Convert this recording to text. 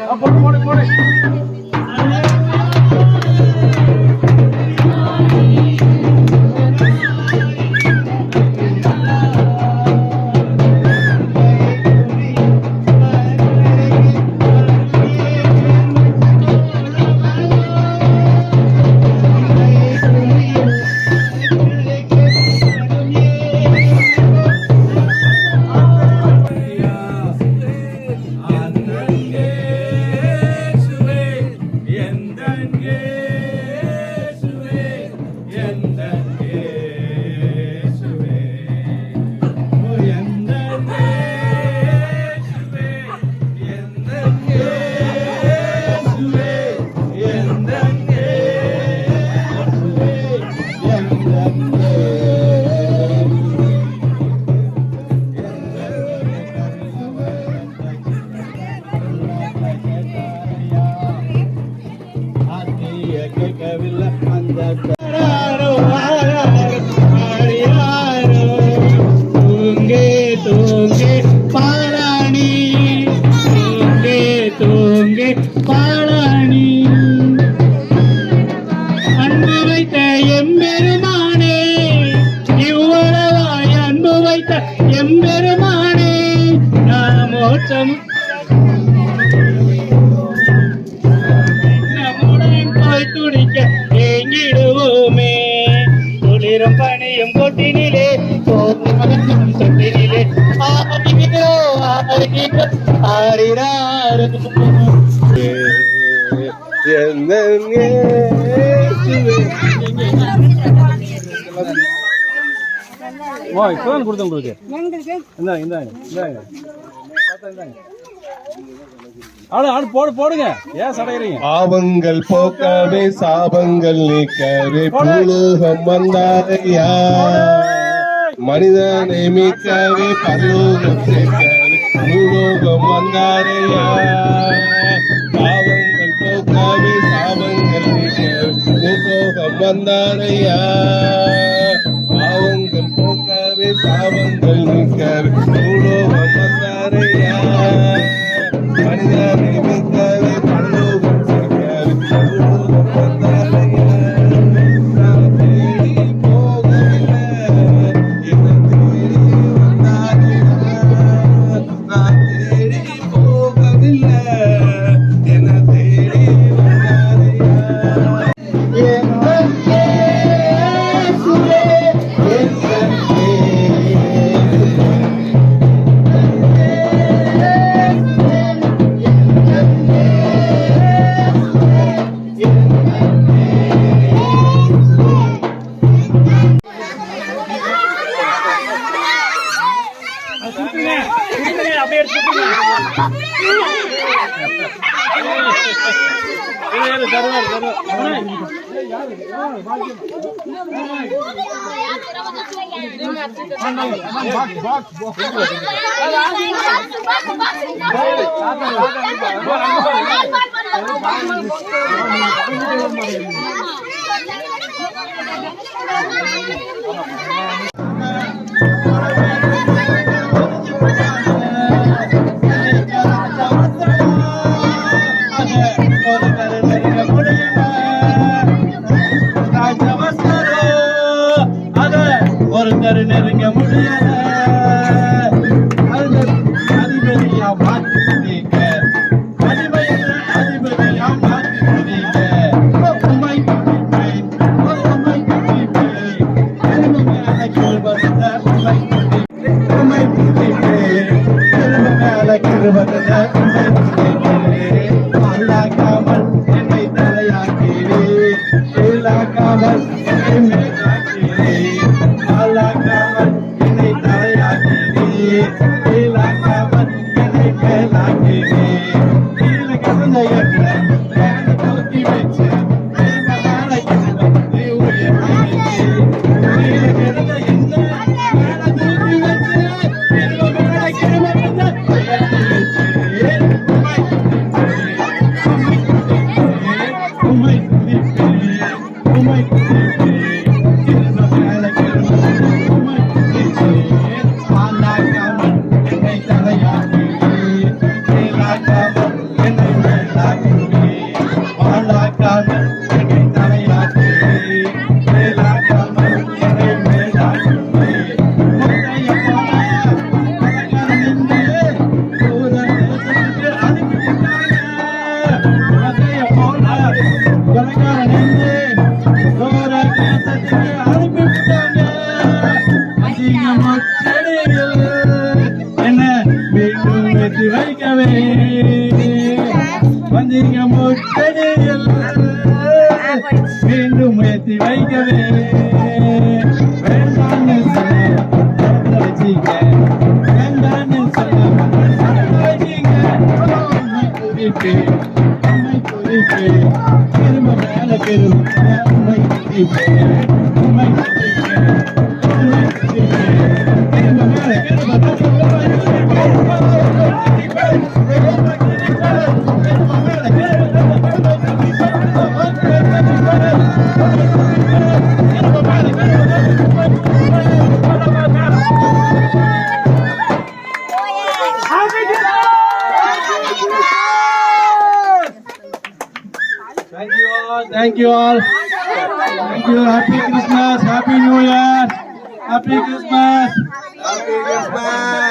போடு பாலாணி அன்பு வைத்த எம்பெருமானே இவ்வளவாய் அன்பு வைத்த எம்பெருமானே நாமோச்சம் நம்முடன் போய் துடிக்க ஏங்கிடுவோமே குளிரும் பனியும் கொட்டினிலே போகும் தொட்டினிலே ஆரிராரு இப்பதான் கொடுத்தேன் உங்களுக்கு போடுங்க ஏன் சடைகிறீங்க பாவங்கள் போக்கவே சாபங்கள் நீக்கவே பூலோகம் வந்தாரையா மனிதனை மீட்கவே பரலோகம் சேர்க்கவே பூலோகம் வந்தாரையா பாவங்கள் போக்கவே சாபங்கள் நீக்கவே பூலோகம் வந்தாரையா பாவங்கள் போக்கவே சாபங்கள் நீக்கவே பூலோகம் வந்தாரையா மனிதனை மீட்கவே பரலோகம் சேர்க்கவே பூலோகம் வந்தாரையா நான் தேடி போகவில்லை என்னை தேடி வந்தாரையா நான் தேடி போகவில்லை என்னை தேடி வந்தாரையா ஒருத்தர் நெருங்க முடியல அதிபதியா மாற்றி நீங்க அதிபதியா மாற்றி நீங்க உமை குடிப்பேன் அதிக முச்சடியில் மீண்டும் ஏற்றி வைக்கவே வேண்டான்னு சொல்ல வச்சிக்க வேண்டான்னு சொல்ல வச்சிக்க அம்மை குறிப்பு திரும்ப மேல திரும்ப அம்மை குறிப்பு அம்மை குறிப்பு அம்மை குறிப்பு திரும்ப மேல Thank you all. Thank you. Happy Christmas. Happy New Year. Happy Christmas. Happy Christmas.